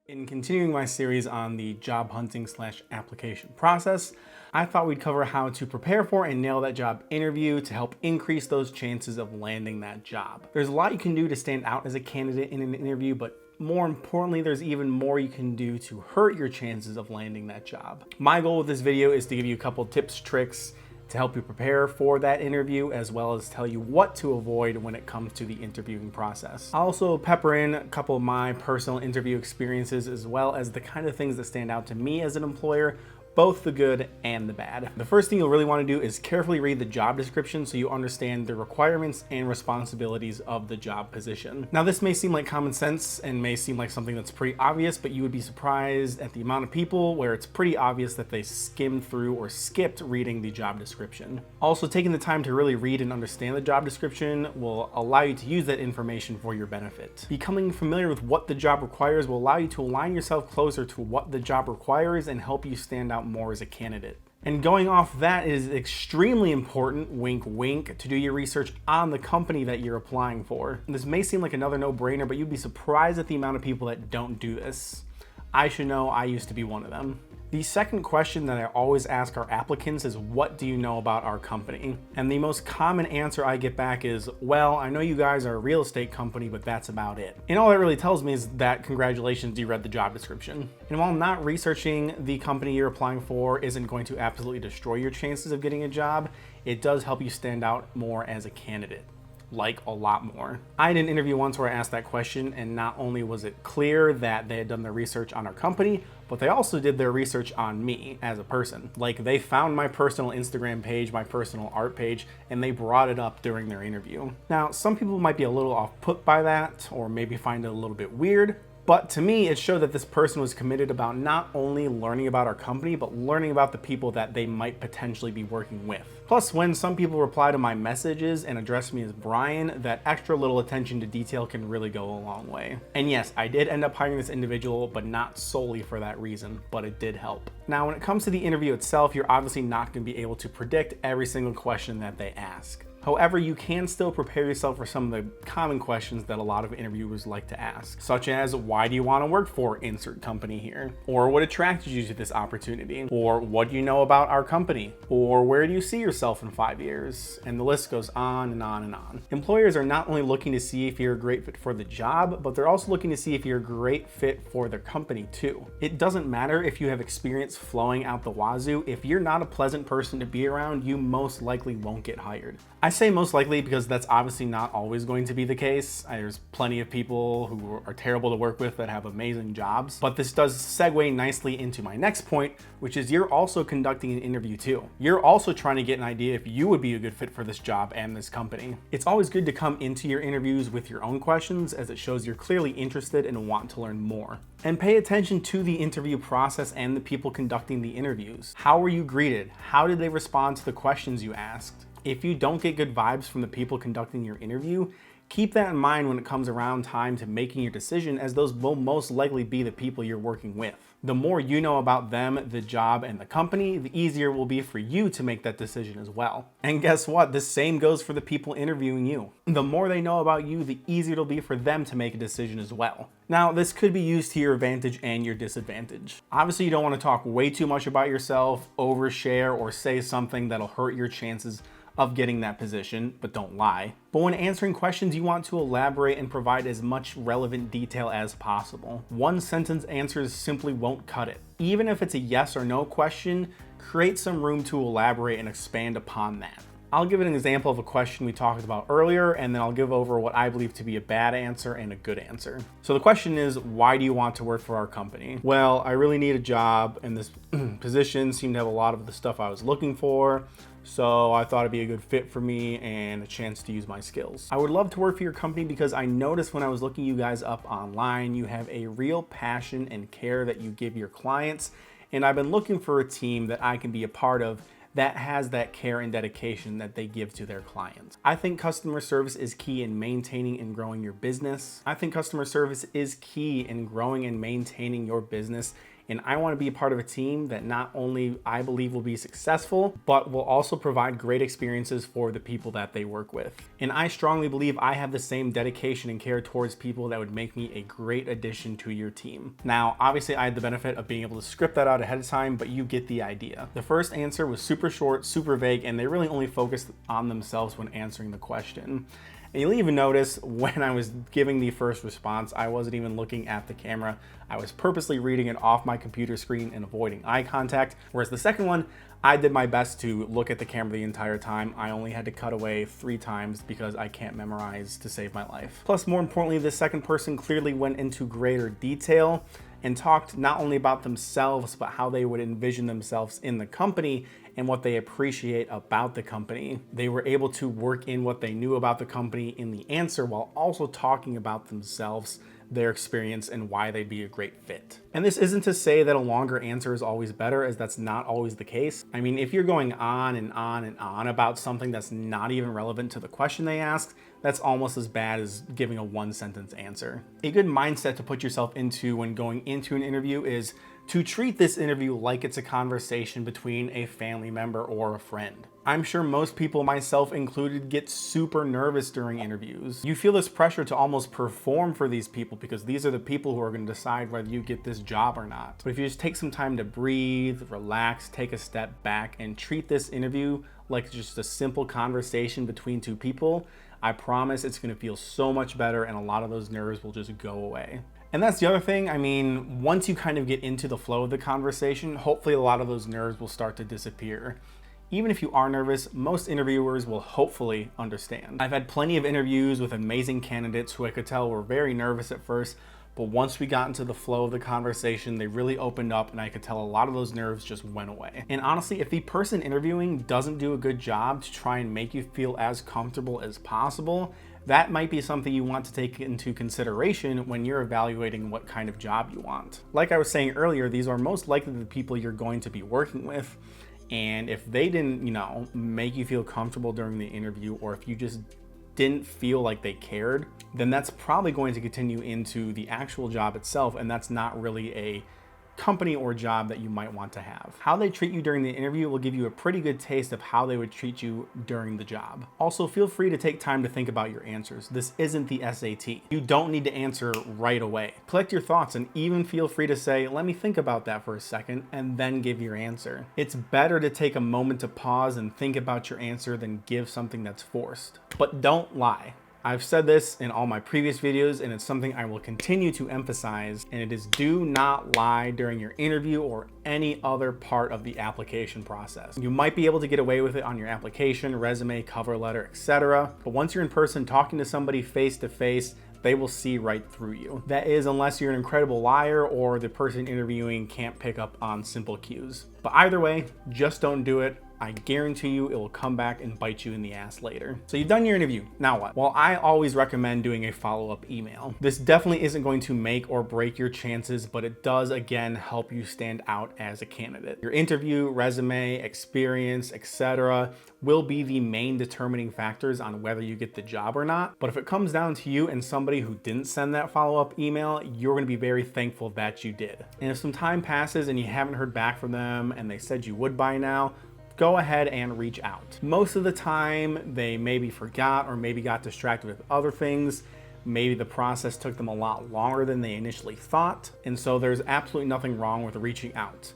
In continuing my series on the job hunting / application process, I thought we'd cover how to prepare for and nail that job interview to help increase those chances of landing that job. There's a lot you can do to stand out as a candidate in an interview, but more importantly, there's even more you can do to hurt your chances of landing that job. My goal with this video is to give you a couple tips, tricks, to help you prepare for that interview, as well as tell you what to avoid when it comes to the interviewing process. I'll also pepper in a couple of my personal interview experiences, as well as the kind of things that stand out to me as an employer, both the good and the bad. The first thing you'll really want to do is carefully read the job description so you understand the requirements and responsibilities of the job position. Now, this may seem like common sense and may seem like something that's pretty obvious, but you would be surprised at the amount of people where it's pretty obvious that they skimmed through or skipped reading the job description. Also, taking the time to really read and understand the job description will allow you to use that information for your benefit. Becoming familiar with what the job requires will allow you to align yourself closer to what the job requires and help you stand out more as a candidate. And going off that, it is extremely important, wink wink, to do your research on the company that you're applying for. And this may seem like another no-brainer, but you'd be surprised at the amount of people that don't do this. I should know, I used to be one of them. The second question that I always ask our applicants is, what do you know about our company? And the most common answer I get back is, well, I know you guys are a real estate company, but that's about it. And all that really tells me is that congratulations, you read the job description. And while not researching the company you're applying for isn't going to absolutely destroy your chances of getting a job, it does help you stand out more as a candidate. Like a lot more. I had an interview once where I asked that question, and not only was it clear that they had done their research on our company, but they also did their research on me as a person. Like, they found my personal Instagram page, my personal art page, and they brought it up during their interview. Now, some people might be a little off put by that, or maybe find it a little bit weird, but to me, it showed that this person was committed about not only learning about our company, but learning about the people that they might potentially be working with. Plus, when some people reply to my messages and address me as Brian, that extra little attention to detail can really go a long way. And yes, I did end up hiring this individual, but not solely for that reason, but it did help. Now, when it comes to the interview itself, you're obviously not going to be able to predict every single question that they ask. However, you can still prepare yourself for some of the common questions that a lot of interviewers like to ask, such as, why do you want to work for insert company here? Or what attracted you to this opportunity? Or what do you know about our company? Or where do you see yourself in 5 years? And the list goes on and on and on. Employers are not only looking to see if you're a great fit for the job, but they're also looking to see if you're a great fit for their company too. It doesn't matter if you have experience flowing out the wazoo. If you're not a pleasant person to be around, you most likely won't get hired. I say most likely because that's obviously not always going to be the case. There's plenty of people who are terrible to work with that have amazing jobs. But this does segue nicely into my next point, which is you're also conducting an interview too. You're also trying to get an idea if you would be a good fit for this job and this company. It's always good to come into your interviews with your own questions, as it shows you're clearly interested and want to learn more. And pay attention to the interview process and the people conducting the interviews. How were you greeted? How did they respond to the questions you asked? If you don't get good vibes from the people conducting your interview, keep that in mind when it comes around time to making your decision, as those will most likely be the people you're working with. The more you know about them, the job, and the company, the easier it will be for you to make that decision as well. And guess what? The same goes for the people interviewing you. The more they know about you, the easier it'll be for them to make a decision as well. Now, this could be used to your advantage and your disadvantage. Obviously, you don't want to talk way too much about yourself, overshare, or say something that'll hurt your chances of getting that position, but don't lie. But when answering questions, you want to elaborate and provide as much relevant detail as possible. One sentence answers simply won't cut it. Even if it's a yes or no question, create some room to elaborate and expand upon that. I'll give an example of a question we talked about earlier, and then I'll give over what I believe to be a bad answer and a good answer. So the question is, why do you want to work for our company? Well, I really need a job, and this position seemed to have a lot of the stuff I was looking for. So I thought it'd be a good fit for me and a chance to use my skills. I would love to work for your company because I noticed when I was looking you guys up online, you have a real passion and care that you give your clients. And I've been looking for a team that I can be a part of that has that care and dedication that they give to their clients. I think customer service is key in maintaining and growing your business. I think customer service is key in growing and maintaining your business And I want to be a part of a team that not only I believe will be successful, but will also provide great experiences for the people that they work with. And I strongly believe I have the same dedication and care towards people that would make me a great addition to your team. Now, obviously I had the benefit of being able to script that out ahead of time, but you get the idea. The first answer was super short, super vague, and they really only focused on themselves when answering the question. And you'll even notice when I was giving the first response, I wasn't even looking at the camera. I was purposely reading it off my computer screen and avoiding eye contact. Whereas the second one, I did my best to look at the camera the entire time. I only had to cut away 3 times because I can't memorize to save my life. Plus, more importantly, the second person clearly went into greater detail and talked not only about themselves, but how they would envision themselves in the company and what they appreciate about the company. They were able to work in what they knew about the company in the answer while also talking about themselves, their experience, and why they'd be a great fit. And this isn't to say that a longer answer is always better, as that's not always the case. I mean, if you're going on and on and on about something that's not even relevant to the question they asked, that's almost as bad as giving a 1-sentence answer. A good mindset to put yourself into when going into an interview is to treat this interview like it's a conversation between a family member or a friend. I'm sure most people, myself included, get super nervous during interviews. You feel this pressure to almost perform for these people because these are the people who are going to decide whether you get this job or not. But if you just take some time to breathe, relax, take a step back, and treat this interview like just a simple conversation between 2 people, I promise it's going to feel so much better and a lot of those nerves will just go away. And that's the other thing. I mean, once you kind of get into the flow of the conversation, hopefully a lot of those nerves will start to disappear. Even if you are nervous, most interviewers will hopefully understand. I've had plenty of interviews with amazing candidates who I could tell were very nervous at first, but once we got into the flow of the conversation, they really opened up and I could tell a lot of those nerves just went away. And honestly, if the person interviewing doesn't do a good job to try and make you feel as comfortable as possible, that might be something you want to take into consideration when you're evaluating what kind of job you want. Like I was saying earlier, these are most likely the people you're going to be working with. And if they didn't, make you feel comfortable during the interview, or if you just didn't feel like they cared, then that's probably going to continue into the actual job itself. And that's not really a company or job that you might want to have. How they treat you during the interview will give you a pretty good taste of how they would treat you during the job. Also, feel free to take time to think about your answers. This isn't the SAT. You don't need to answer right away. Collect your thoughts and even feel free to say, let me think about that for a second, and then give your answer. It's better to take a moment to pause and think about your answer than give something that's forced. But don't lie. I've said this in all my previous videos, and it's something I will continue to emphasize, and it is do not lie during your interview or any other part of the application process. You might be able to get away with it on your application, resume, cover letter, etc. But once you're in person talking to somebody face to face, they will see right through you. That is, unless you're an incredible liar or the person interviewing can't pick up on simple cues. But either way, just don't do it. I guarantee you it will come back and bite you in the ass later. So you've done your interview, now what? Well, I always recommend doing a follow-up email. This definitely isn't going to make or break your chances, but it does again help you stand out as a candidate. Your interview, resume, experience, etc. will be the main determining factors on whether you get the job or not. But if it comes down to you and somebody who didn't send that follow-up email, you're going to be very thankful that you did. And if some time passes and you haven't heard back from them and they said you would by now, go ahead and reach out. Most of the time, they maybe forgot or maybe got distracted with other things. Maybe the process took them a lot longer than they initially thought. And so there's absolutely nothing wrong with reaching out.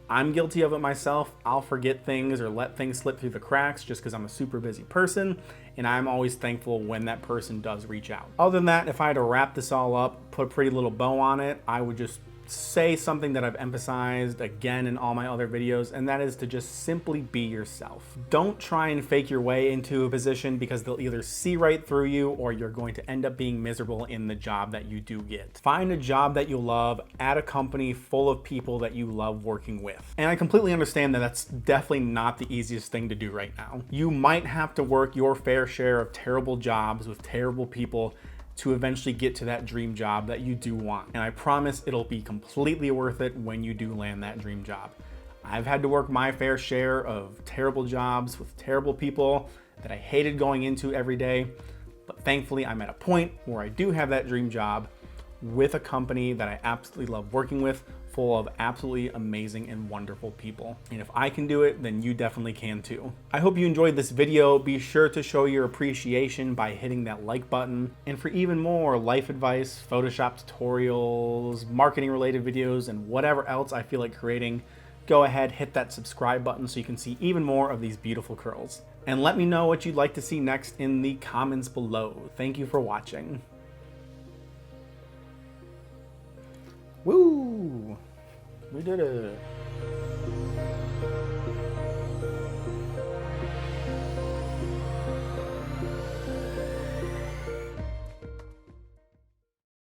I'm guilty of it myself. I'll forget things or let things slip through the cracks just because I'm a super busy person. And I'm always thankful when that person does reach out. Other than that, if I had to wrap this all up, put a pretty little bow on it, I would just say something that I've emphasized again in all my other videos, and that is to just simply be yourself. Don't try and fake your way into a position because they'll either see right through you or you're going to end up being miserable in the job that you do get. Find a job that you love at a company full of people that you love working with. And I completely understand that that's definitely not the easiest thing to do right now. You might have to work your fair share of terrible jobs with terrible people to eventually get to that dream job that you do want. And I promise it'll be completely worth it when you do land that dream job. I've had to work my fair share of terrible jobs with terrible people that I hated going into every day, but thankfully I'm at a point where I do have that dream job with a company that I absolutely love working with, full of absolutely amazing and wonderful people. And if I can do it, then you definitely can too. I hope you enjoyed this video. Be sure to show your appreciation by hitting that like button. And for even more life advice, Photoshop tutorials, marketing related videos, and whatever else I feel like creating, go ahead, hit that subscribe button so you can see even more of these beautiful curls. And let me know what you'd like to see next in the comments below. Thank you for watching. Woo! We did it.